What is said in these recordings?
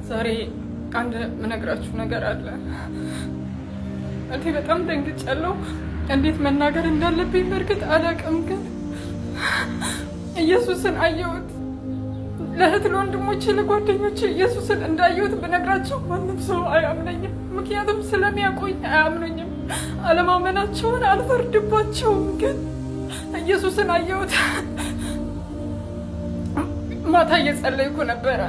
ዛሬ አንድ ምነግራችሁ ነገር አለ። እኔ በጣም ደንግጫለሁ። እንዴት መናገር እንዳለብኝ በእርግጥ አላውቅም፣ ግን ኢየሱስን አየሁት። ለእህት ለወንድሞቼ፣ ለጓደኞቼ ኢየሱስን እንዳየሁት ብነግራቸው ማንም ሰው አያምነኝም። ምክንያቱም ስለሚያውቁኝ አያምኑኝም። አለማመናቸውን አልፈርድባቸውም፣ ግን ኢየሱስን አየሁት። ማታ እየጸለይኩ ነበረ።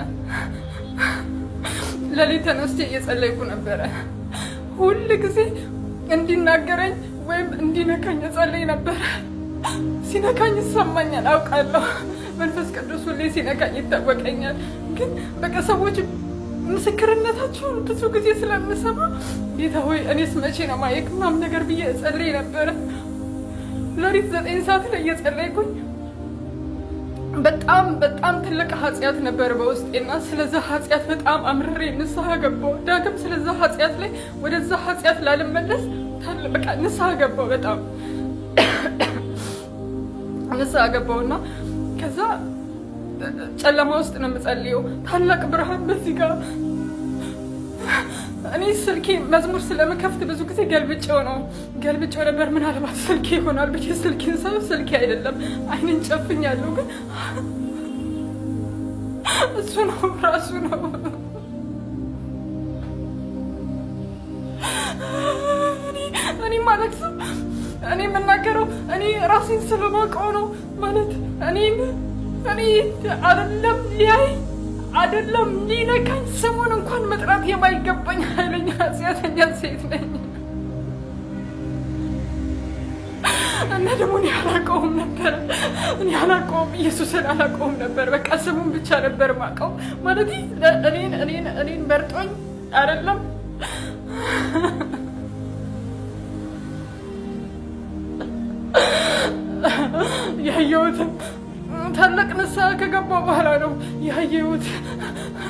ለሊት ተነስቼ እየጸለይኩ ነበረ። ሁል ጊዜ እንዲናገረኝ ወይም እንዲነካኝ እጸልይ ነበረ። ሲነካኝ ይሰማኛል፣ አውቃለሁ። መንፈስ ቅዱስ ሁሌ ሲነካኝ ይታወቀኛል። ግን በቃ ሰዎች ምስክርነታቸውን ብዙ ጊዜ ስለምሰማ ጌታ ሆይ እኔስ መቼ ነው ማየክ ምናምን ነገር ብዬ እጸልይ ነበረ። ለሊት 9 ሰዓት ላይ እየጸለይኩኝ በጣም ትልቅ ኃጢአት ነበር በውስጤና ስለዛ ኃጢአት በጣም አምርሬ ንስሐ ገባሁ። ዳግም ስለዛ ኃጢአት ላይ ወደዛ ኃጢአት ላልመለስ በቃ ንስሐ ገባሁ። በጣም ንስሐ ገባሁና ከዛ ጨለማ ውስጥ ነው የምጸልየው። ታላቅ ብርሃን በዚህ ጋር እኔ ስልኬ መዝሙር ስለምከፍት ብዙ ጊዜ ገልብጬው ነበር። ምናልባት ስልኬ ይሆናል ብዬ ስልኬን ሳብ ስልኬ አይደለም፣ አይንን ጨፍኛለሁ። ግን እሱ ነው ራሱ ነው። እኔ ማለት እኔ የምናገረው እኔ ራሴን ስለማውቀው ነው ማለት እኔ አይደለም ሊያይ አይደለም ሊነካኝ ስሙን እንኳን መጥራት የማይገባኝ ኃይለኛ ኃጢአተኛ ሴት ነኝ። እና ደግሞ እኔ አላውቀውም ነበር። ኢየሱስን አላውቀውም ነበር። በቃ ስሙን ብቻ ነበር ማውቀው። ማለት እኔን መርጦኝ አይደለም ያየሁትም ታላቅ ንስሐ ከገባሁ በኋላ ነው ያየሁት።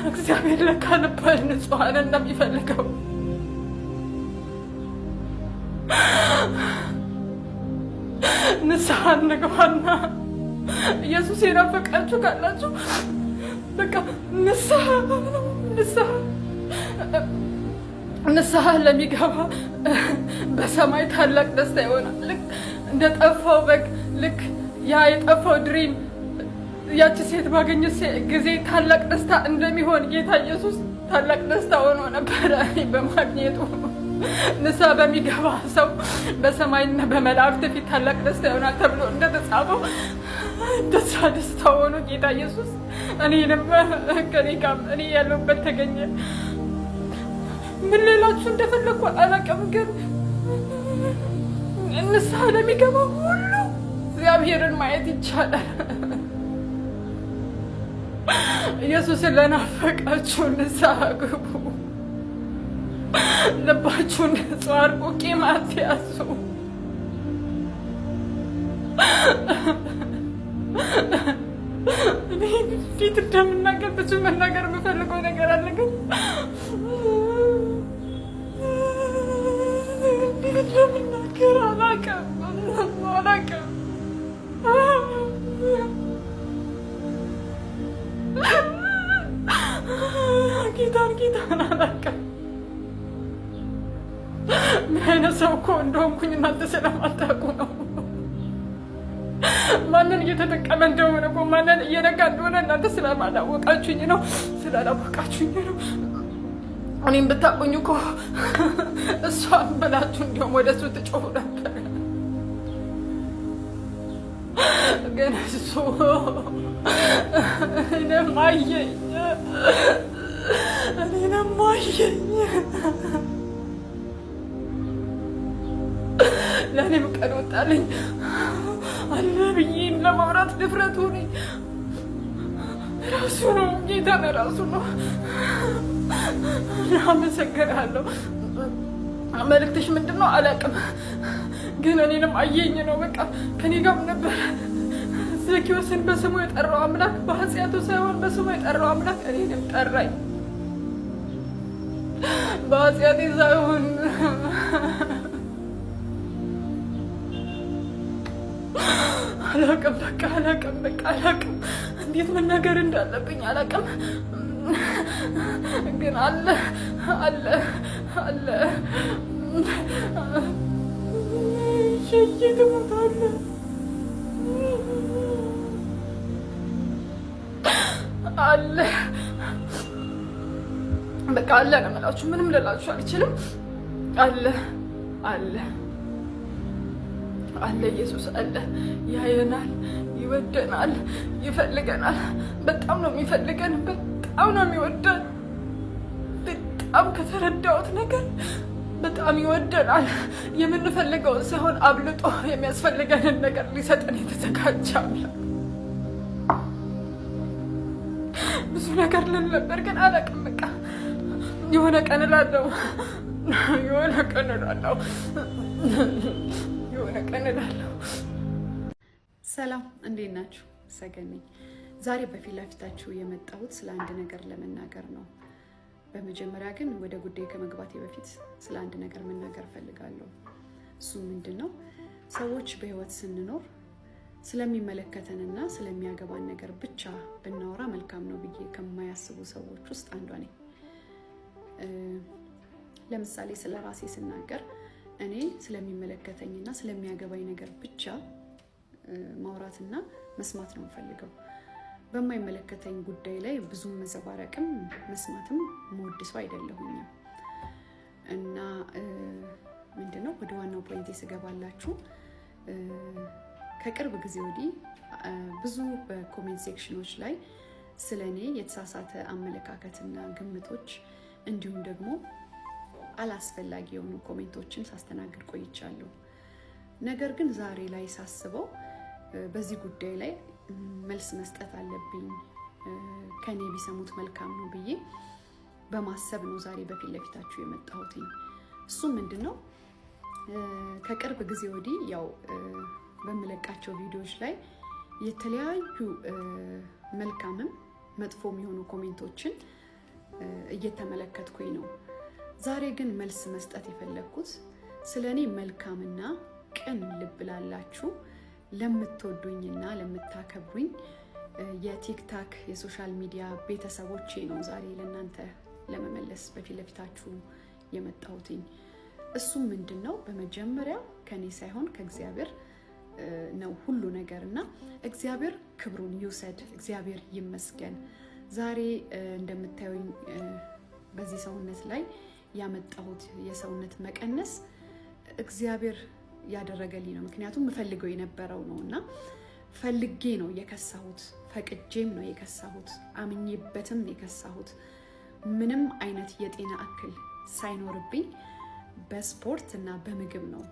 እግዚአብሔር ለካ ልባል ንጹሐን እንደሚፈልገው። ንስሐ እንግባና ኢየሱስ የናፈቃችሁ ካላችሁ በቃ ንስሐ ለሚገባ በሰማይ ታላቅ ደስታ ይሆናል። ልክ እንደጠፋው በግ፣ ልክ ያ የጠፋው ድሪም ያቺ ሴት ባገኘች ጊዜ ታላቅ ደስታ እንደሚሆን ጌታ ኢየሱስ ታላቅ ደስታ ሆኖ ነበረ በማግኘቱ። ንስሐ በሚገባ ሰው በሰማይና በመላእክት ፊት ታላቅ ደስታ ይሆናል ተብሎ እንደተጻፈው እንደዛ ደስታ ሆኖ ጌታ ኢየሱስ እኔንም ከኔ ጋር እኔ ያለሁበት ተገኘ። ምን ሌላችሁ እንደፈለኩ አላውቅም፣ ግን ንስሐ ለሚገባ ሁሉ እግዚአብሔርን ማየት ይቻላል። ኢየሱስን ለናፈቃችሁ ንስሐ ግቡ። ልባችሁን ንጹህ አድርጉ። ቂም አትያዙ። እኔ እንዴት እንደምናገር ብዙ መናገር የምፈልገው ነገር አለ፣ ግን እንዴት እንደምናገር አላውቅም። ጌታን አላውቅም። ምን አይነት ሰው እኮ እንደሆንኩኝ እናንተ ስለማታውቁ ነው። ማንን እየተጠቀመ እንደሆነ እኮ ማንን እየነካ እንደሆነ እናንተ ስላላወቃችሁኝ ነው። እኔም ብታውቁኝ እኮ እሷን ብላችሁ እንዲሁም ወደ እሱ ትጮሁ ነበር። ግን እሱ እኔንም አየኝ። ለእኔም ቀን ወጣልኝ አለ ብዬ ለማውራት ድፍረቱ ነኝ። ራሱ ነው ጌታን፣ ራሱ ነው። አመሰግናለሁ። መልእክትሽ ምንድን ነው አላውቅም፣ ግን እኔንም አየኝ ነው። በቃ ከኔ ጋርም ነበር። ዘኪዎስን በስሙ የጠራው አምላክ በኃጢአቱ ሳይሆን በስሙ የጠራው አምላክ እኔንም ጠራኝ። በኃጢአቴ ሳይሆን አላውቅም። በቃ አላውቅም። እንዴት መናገር እንዳለብኝ አላውቅም። ግን አለ ሸይት ሞታለ አለ በቃ አለ ነው የምላችሁ። ምንም ልላችሁ አልችልም። አለ ኢየሱስ አለ። ያየናል፣ ይወደናል፣ ይፈልገናል። በጣም ነው የሚፈልገን፣ በጣም ነው የሚወደን። በጣም ከተረዳሁት ነገር በጣም ይወደናል። የምንፈልገውን ሳይሆን አብልጦ የሚያስፈልገንን ነገር ሊሰጠን የተዘጋጀ አምላክ። ብዙ ነገር ልል ነበር ግን አላውቅም። በቃ የሆነ ቀን እላለሁ። ሰላም፣ እንዴት ናችሁ? ሰገን ነኝ። ዛሬ በፊት ለፊታችሁ የመጣሁት ስለ አንድ ነገር ለመናገር ነው። በመጀመሪያ ግን ወደ ጉዳይ ከመግባቴ በፊት ስለ አንድ ነገር መናገር ፈልጋለሁ። እሱ ምንድነው? ሰዎች በህይወት ስንኖር ስለሚመለከተንና ስለሚያገባን ነገር ብቻ ብናወራ መልካም ነው ብዬ ከማያስቡ ሰዎች ውስጥ አንዷ ነኝ። ለምሳሌ ስለ ራሴ ስናገር እኔ ስለሚመለከተኝና ስለሚያገባኝ ነገር ብቻ ማውራትና መስማት ነው ፈልገው። በማይመለከተኝ ጉዳይ ላይ ብዙ መዘባረቅም መስማትም መወድሰው አይደለሁኝ። እና ምንድነው ወደ ዋናው ፖይንት ስገባላችሁ፣ ከቅርብ ጊዜ ወዲህ ብዙ በኮሜንት ሴክሽኖች ላይ ስለኔ የተሳሳተ አመለካከትና ግምቶች እንዲሁም ደግሞ አላስፈላጊ የሆኑ ኮሜንቶችን ሳስተናግድ ቆይቻለሁ። ነገር ግን ዛሬ ላይ ሳስበው በዚህ ጉዳይ ላይ መልስ መስጠት አለብኝ፣ ከኔ ቢሰሙት መልካም ነው ብዬ በማሰብ ነው ዛሬ በፊት ለፊታችሁ የመጣሁት። እሱ ምንድነው? ከቅርብ ጊዜ ወዲህ ያው በመለቃቸው ቪዲዮዎች ላይ የተለያዩ መልካምም መጥፎም የሆኑ ኮሜንቶችን እየተመለከትኩኝ ነው። ዛሬ ግን መልስ መስጠት የፈለኩት ስለኔ መልካምና ቅን ልብ ላላችሁ ለምትወዱኝና ለምታከብሩኝ የቲክታክ የሶሻል ሚዲያ ቤተሰቦቼ ነው ዛሬ ለእናንተ ለመመለስ በፊት ለፊታችሁ የመጣሁት። እሱም ምንድነው? በመጀመሪያ ከኔ ሳይሆን ከእግዚአብሔር ነው ሁሉ ነገርና እግዚአብሔር ክብሩን ይውሰድ፣ እግዚአብሔር ይመስገን። ዛሬ እንደምታዩኝ በዚህ ሰውነት ላይ ያመጣሁት የሰውነት መቀነስ እግዚአብሔር ያደረገልኝ ነው። ምክንያቱም ምፈልገው የነበረው ነውና ፈልጌ ነው የከሳሁት፣ ፈቅጄም ነው የከሳሁት፣ አምኜበትም የከሳሁት። ምንም አይነት የጤና እክል ሳይኖርብኝ በስፖርት እና በምግብ ነው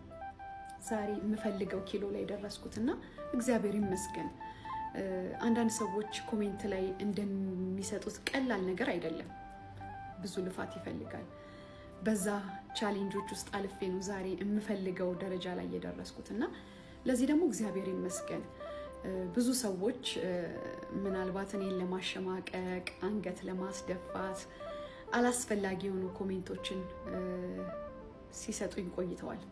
ዛሬ ምፈልገው ኪሎ ላይ ደረስኩትና እግዚአብሔር ይመስገን። አንዳንድ ሰዎች ኮሜንት ላይ እንደሚሰጡት ቀላል ነገር አይደለም፣ ብዙ ልፋት ይፈልጋል። በዛ ቻሌንጆች ውስጥ አልፌ ነው ዛሬ የምፈልገው ደረጃ ላይ የደረስኩትና ለዚህ ደግሞ እግዚአብሔር ይመስገን። ብዙ ሰዎች ምናልባት እኔን ለማሸማቀቅ፣ አንገት ለማስደፋት አላስፈላጊ የሆኑ ኮሜንቶችን ሲሰጡኝ ቆይተዋል።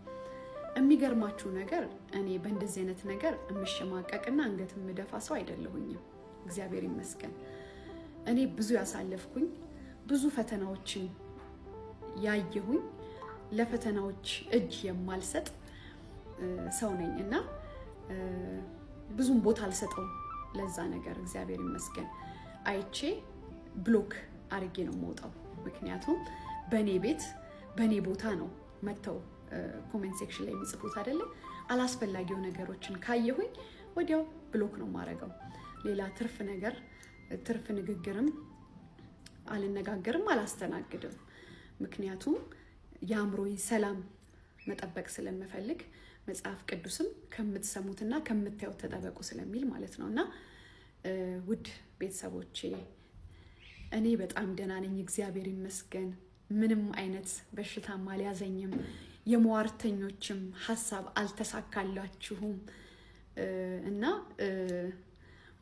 የሚገርማችሁ ነገር እኔ በእንደዚህ አይነት ነገር የምሸማቀቅና አንገት የምደፋ ሰው አይደለሁኝም። እግዚአብሔር ይመስገን። እኔ ብዙ ያሳለፍኩኝ ብዙ ፈተናዎችን ያየሁኝ ለፈተናዎች እጅ የማልሰጥ ሰው ነኝ እና ብዙም ቦታ አልሰጠው ለዛ ነገር። እግዚአብሔር ይመስገን። አይቼ ብሎክ አድርጌ ነው የምወጣው። ምክንያቱም በእኔ ቤት በእኔ ቦታ ነው መተው ኮሜንት ሴክሽን ላይ የሚጽፉት አይደለም። አላስፈላጊው ነገሮችን ካየሁኝ ወዲያው ብሎክ ነው ማረገው። ሌላ ትርፍ ንግግርም አልነጋገርም፣ አላስተናግድም። ምክንያቱም የአእምሮዬን ሰላም መጠበቅ ስለምፈልግ መጽሐፍ ቅዱስም ከምትሰሙትና ከምታዩት ተጠበቁ ስለሚል ማለት ነውና ውድ ቤተሰቦቼ እኔ በጣም ደህና ነኝ፣ እግዚአብሔር ይመስገን። ምንም አይነት በሽታም አልያዘኝም። የሟርተኞችም ሐሳብ አልተሳካላችሁም እና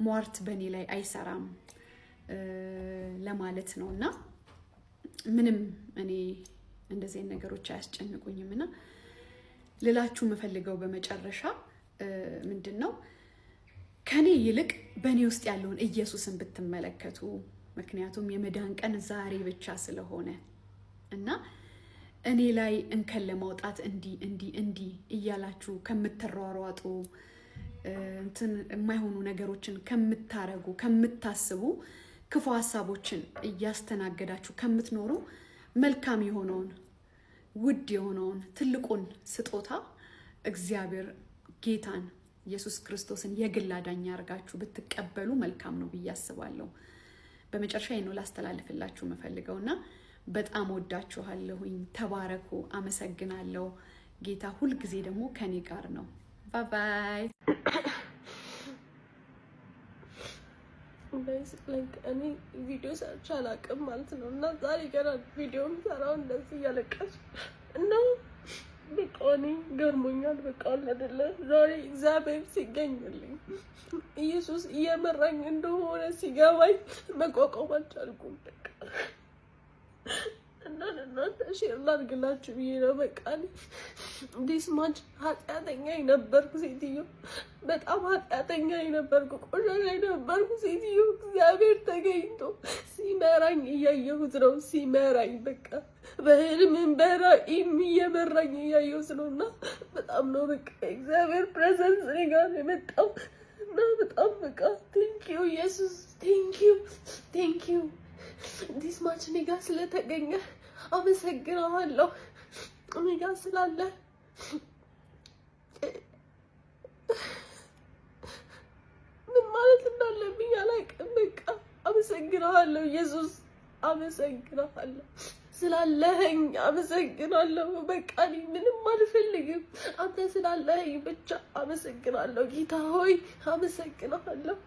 ሟርት በእኔ ላይ አይሰራም ለማለት ነውና ምንም እኔ እንደዚህ ነገሮች አያስጨንቁኝም። እና ልላችሁ የምፈልገው በመጨረሻ ምንድነው ከኔ ይልቅ በእኔ ውስጥ ያለውን ኢየሱስን ብትመለከቱ ምክንያቱም የመዳን ቀን ዛሬ ብቻ ስለሆነ እና እኔ ላይ እንከን ለማውጣት እንዲ እያላችሁ ከምትሯሯጡ እንትን የማይሆኑ ነገሮችን ከምታረጉ ከምታስቡ ክፉ ሐሳቦችን እያስተናገዳችሁ ከምትኖሩ መልካም የሆነውን ውድ የሆነውን ትልቁን ስጦታ እግዚአብሔር ጌታን ኢየሱስ ክርስቶስን የግል አዳኝ አድርጋችሁ ብትቀበሉ መልካም ነው ብዬ አስባለሁ። በመጨረሻ ነው ላስተላልፍላችሁ መፈልገውና በጣም ወዳችኋለሁኝ። ተባረኩ። አመሰግናለሁ። ጌታ ሁሉ ጊዜ ደግሞ ከኔ ጋር ነው። ባይ ባይ። like any videos አላቅም ማለት ነው እና ዛሬ ገና ቪዲዮም ሰራው እንደዚህ ያለቀስ እና በቃ እኔ ገርሞኛል። በቃ አይደለ ዛሬ እግዚአብሔር ሲገኝልኝ ኢየሱስ እየመራኝ እንደሆነ ሲገባኝ መቋቋም አልቻልኩም። በቃ እና ሼር ላድርግላችሁ ብዬ ነው። በቃ ዲስ ማች ኃጢአተኛ የነበርኩ ሴትዮ፣ በጣም ኃጢአተኛ የነበርኩ ቆሻሻ የነበርኩ ሴትዮ እግዚአብሔር ተገኝቶ ሲመራኝ እያየሁት ነው። ሲመራኝ በቃ በህልምም በራእይም እየመራኝ እያየሁት ነው እና በጣም ነው በቃ እግዚአብሔር ፕሬዘንስ እኔ ጋር የመጣው እና በጣም በቃ ቴንኪዩ ኢየሱስ፣ ቴንኪዩ ዲስ ማች እኔ ጋር ስለተገኘ አመሰግናለሁ። እኔ ጋር ስላለ ምን ማለት እንዳለብኝ አላውቅም። በቃ አመሰግናለሁ ኢየሱስ፣ አመሰግናለሁ ስላለኸኝ አመሰግናለሁ። በቃ እኔ ምንም አልፈልግም፣ አንተ ስላለኸኝ ብቻ አመሰግናለሁ። ጌታ ሆይ አመሰግናለሁ።